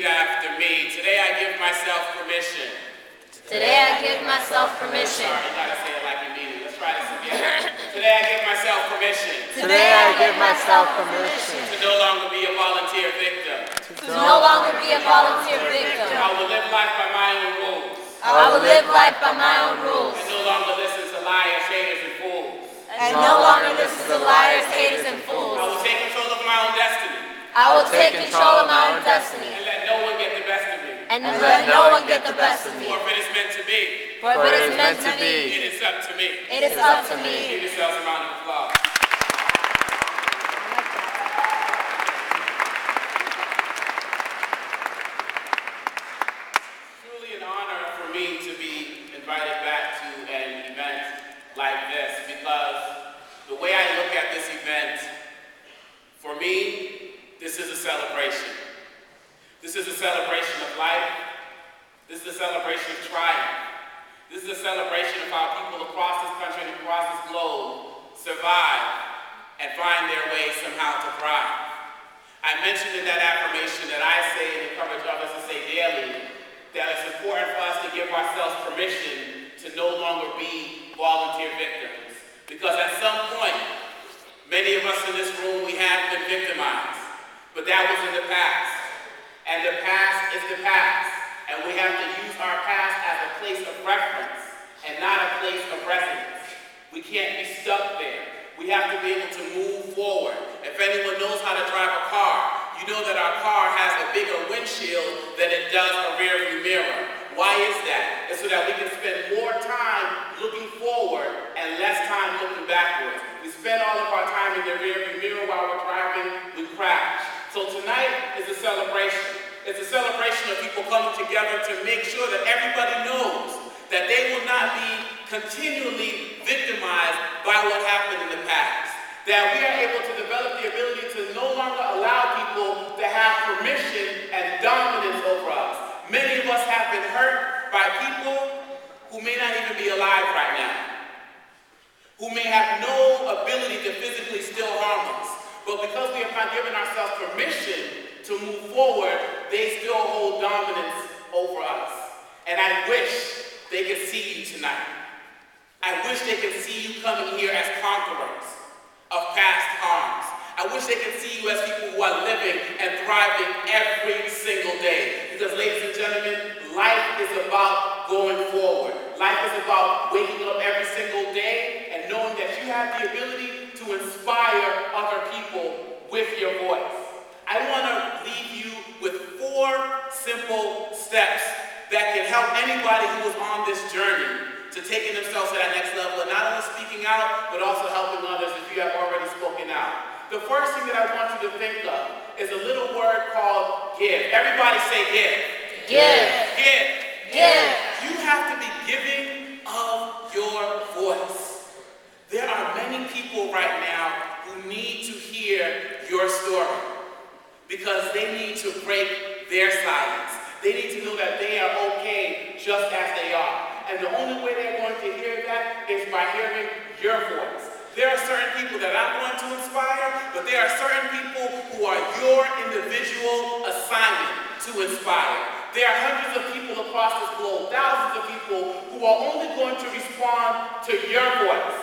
repeat after me. Today I give myself permission. Today I give myself permission. Sorry, you gotta say it like you mean it. Let's try this again. Today I give myself permission. Today I give myself permission To no longer be a volunteer victim. to no longer be a volunteer victim. I will live life by my own rules. I will live life by my own rules And no longer listen to liars, haters, and fools. and no longer listen to liars, haters, and fools. I will take control of my own destiny. I will take control of my own destiny And let no one get the best of me. and let no one get the best of me. For if it is meant to be, For if it is meant to be, it is up to me. it is up to me. Give yourselves a round of applause. Truly an honor for me to be invited back to an event like this, because the way I look at this event, for me, this is a celebration. This is a celebration of life. This is a celebration of triumph. This is a celebration of how people across this country and across this globe survive and find their way somehow to thrive. I mentioned in that affirmation that I say and encourage others to say daily that it's important for us to give ourselves permission to no longer be volunteer victims. Because at some point, many of us in this room, we have been victimized. But that was in the past. And the past is the past. And we have to use our past as a place of reference and not a place of residence. We can't be stuck there. We have to be able to move forward. If anyone knows how to drive a car, you know that our car has a bigger windshield than it does a rearview mirror. Why is that? It's so that we can spend more time looking forward and less time looking backwards. We spend all of our time in the rearview mirror while we're driving, we crash. So tonight is a celebration. It's a celebration of people coming together to make sure that everybody knows that they will not be continually victimized by what happened in the past. That we are able to develop the ability to no longer allow people to have permission and dominance over us. Many of us have been hurt by people who may not even be alive right now, who may have no ability to physically still harm us. But because we have not given ourselves permission to move forward, they still hold dominance over us. And I wish they could see you tonight. I wish they could see you coming here as conquerors of past harms. I wish they could see you as people who are living and thriving every single day. Because ladies and gentlemen, life is about going forward. Life is about waking up every single day and knowing that you have the ability to inspire other people with your voice. I want to leave you with 4 simple steps that can help anybody who is on this journey to taking themselves to that next level, and not only speaking out, but also helping others if you have already spoken out. The first thing that I want you to think of is a little word called give. Everybody say give. Give. Give. Give. You have to be giving of your voice. There are many people right now who need to hear your story because they need to break their silence. They need to know that they are okay just as they are. And the only way they're going to hear that is by hearing your voice. There are certain people that I'm going to inspire, but there are certain people who are your individual assignment to inspire. There are hundreds of people across this globe, thousands of people who are only going to respond to your voice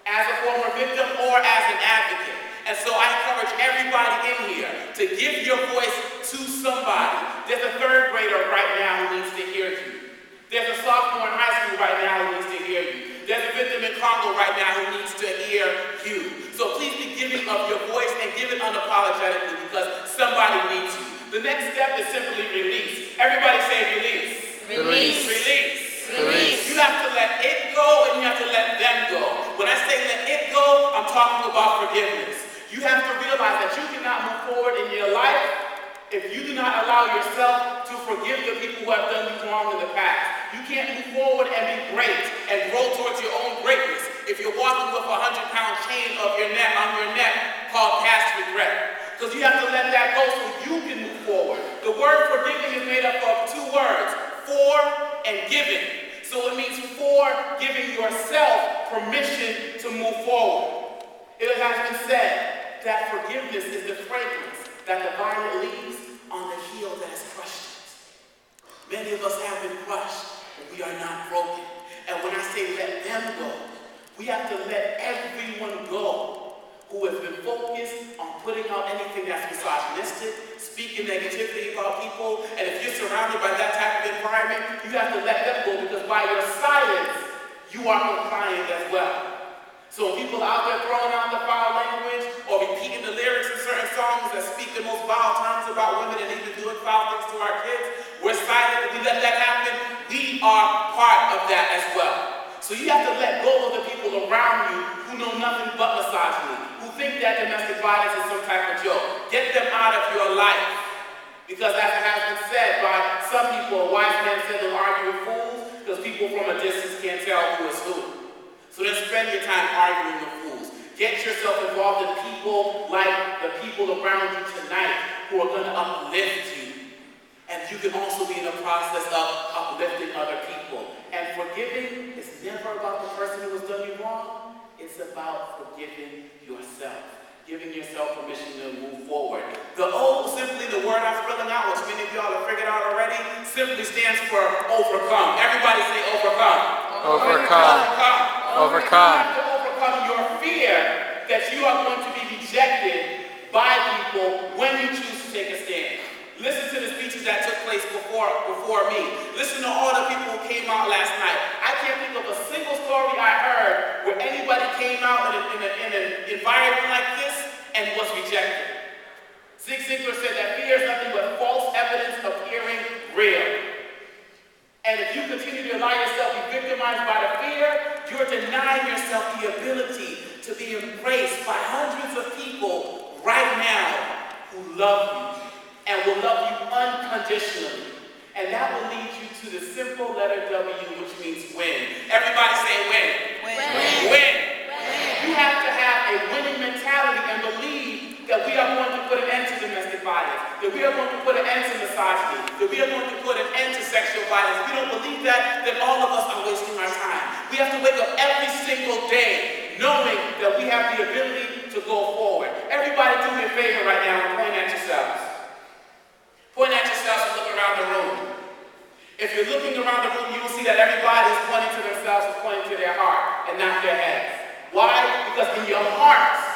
as a former victim or as an advocate. And so I encourage everybody in here to give your voice to somebody. There's a 3rd grader right now who needs to hear you. There's a sophomore in high school right now who needs to hear you. There's a victim in Congo right now who needs to hear you. So please be giving of your voice and give it unapologetically because somebody needs you. The next step is simply release. Everybody say release. Release. Release. Release. You have to let it go and you have to let them go. When I say let it go, I'm talking about forgiveness. You have to realize that you cannot move forward in your life if you do not allow yourself to forgive the people who have done you wrong in the past. You can't move forward and be great and grow towards your own greatness if you're walking with a 100-pound chain of your neck on your neck called past regret. Because you have to let that go so you can move forward. The word forgiving is made up of 2 words, for and giving. So it means for giving yourself permission to move forward. It has been said that forgiveness is the fragrance that the violet leaves on the heel that is crushed. have to let everyone go who has been focused on putting out anything that's misogynistic, speaking negativity about people, and if you're surrounded by that type of environment, you have to let them go because by your silence, you are compliant as well. So when people are out there throwing out the foul language or repeating the lyrics in certain songs that speak the most vile terms about women and even doing foul things to our kids, we're silent and we let that happen. We are part of that as well. So you have to let go of the people around you who know nothing but misogyny, who think that domestic violence is some type of joke. Get them out of your life. Because as it has been said by some people, a wise man said they'll argue with fools because people from a distance can't tell who is who. So then spend your time arguing with fools. Get yourself involved in people like the people around you tonight who are going to uplift you. And you can also be in the process of uplifting other people. And forgiving is never about the person who has done you wrong. It's about forgiving yourself. Giving yourself permission to move forward. The O, simply the word I'm spelling out, which many of y'all have figured out already, simply stands for overcome. Everybody say overcome. Overcome. Overcome. You have to overcome your fear that you are going to be rejected by people when you choose to take a stand. Listen to the speeches that took place before me. Listen to all the people who came out last night. I can't think of a single story I heard where anybody came out in an environment like this and was rejected. Zig Ziglar said that fear is nothing but false evidence appearing real. And if you continue to allow yourself to be victimized by the fear, you're denying yourself the ability to be embraced by hundreds of people right now who love you and will love you unconditionally. And that will lead you to the simple letter W, which means win. Everybody say win. Win. You have to have a winning mentality and believe that we are going to put an end to domestic violence, that we are going to put an end to misogyny, that we are going to put an end to sexual violence. If we don't believe that, then all of us are wasting our time. We have to wake up every single day knowing that we have the ability to go forward. Everybody do me a favor right now and point at yourselves. Point at yourselves and look around the room. If you're looking around the room, you will see that everybody is pointing to themselves and pointing to their heart and not their heads. Why? Because in your hearts,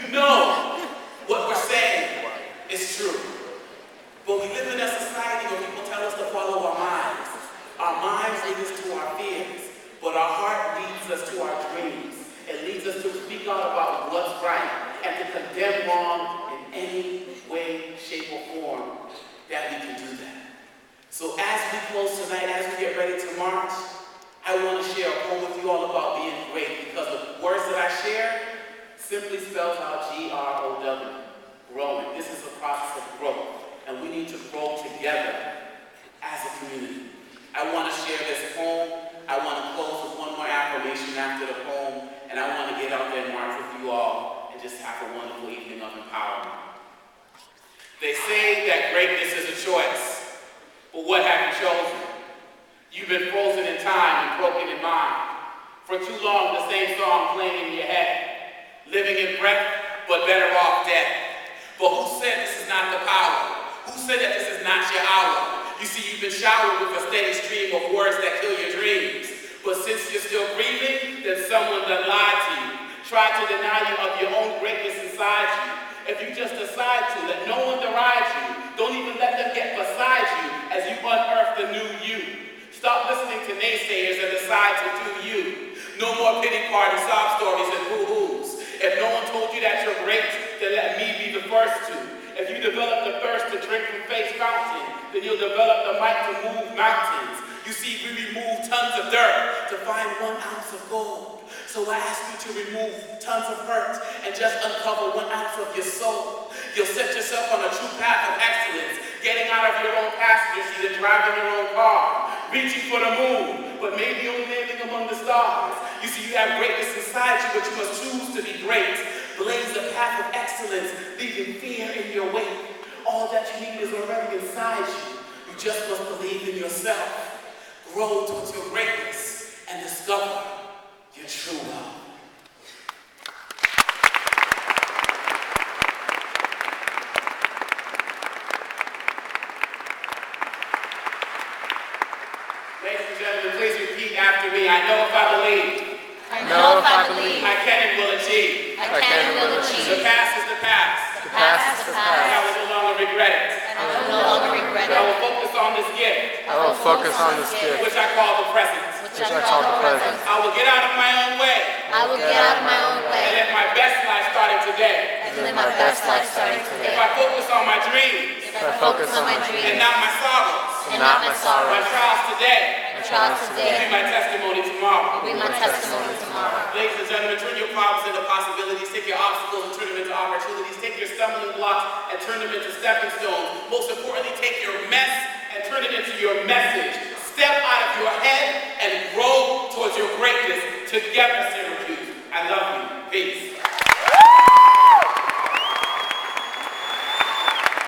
you know what we're saying is true. But we live in a society where people tell us to follow our minds. Our minds lead us to our fears, but our heart leads us to our dreams. It leads us to speak out about what's right and to condemn wrong in any way, shape, or form that we can do that. So as we close tonight, as we get ready to march, I want to share a poem with you all about being great, because the words that I share simply spells out G-R-O-W, growing. This is a process of growth, and we need to grow together as a community. I want to share this poem. I want to close with one more affirmation after the poem, and I want to get out there and march with you all and just have a wonderful evening of empowerment. They say that greatness is a choice, but what have you chosen? You've been frozen in time and broken in mind. For too long, the same song playing in your head. Living in breath, but better off dead. But who said this is not the power? Who said that this is not your hour? You see, you've been showered with a steady stream of words that kill your dreams. But since you're still breathing, then someone done lied to you. Tried to deny you of your own greatness inside you. If you just decide to, let no one deride you. Don't even let them get beside you as you unearth the new you. Stop listening to naysayers and decide to do you. No more pity party sob stories and boo-hoos. If no one told you that you're great, then let me be the first to. If you develop the thirst to drink from Faith's fountain, then you'll develop the might to move mountains. You see, we remove tons of dirt to find 1 ounce of gold. So I ask you to remove tons of hurt and just uncover 1 ounce of your soul. You'll set yourself on a true path of excellence, getting out of your own passenger seat and driving your own car, reaching for the moon, but maybe only living among the stars. You see, you have greatness inside you, but you must choose to be great. Blaze the path of excellence, leaving fear in your wake. All that you need is already inside you. You just must believe in yourself. Grow towards your greatness and discover your true love. Ladies and gentlemen, please repeat after me. I I know if I believe, I know if I believe, I can and will achieve. I can and will The achieve. past is the past, The past is the and I past, will no longer regret it. and I will no longer regret I it. will focus on this gift, I will focus on this gift, which I call the present. Which I call the present. I will get out of my own way I will get out of my own and way live my best life starting today. and live my best life starting today. If I focus on my dreams If I focus on my and dreams not my sorrows, and not my my sorrows, trials today my trials will today be my testimony tomorrow. will be my testimony tomorrow. Ladies and gentlemen, turn your problems into possibilities, take your obstacles and turn them into opportunities, take your stumbling blocks and turn them into stepping stones. Most importantly, take your mess and turn it into your message. Step out of your head and grow towards your greatness together.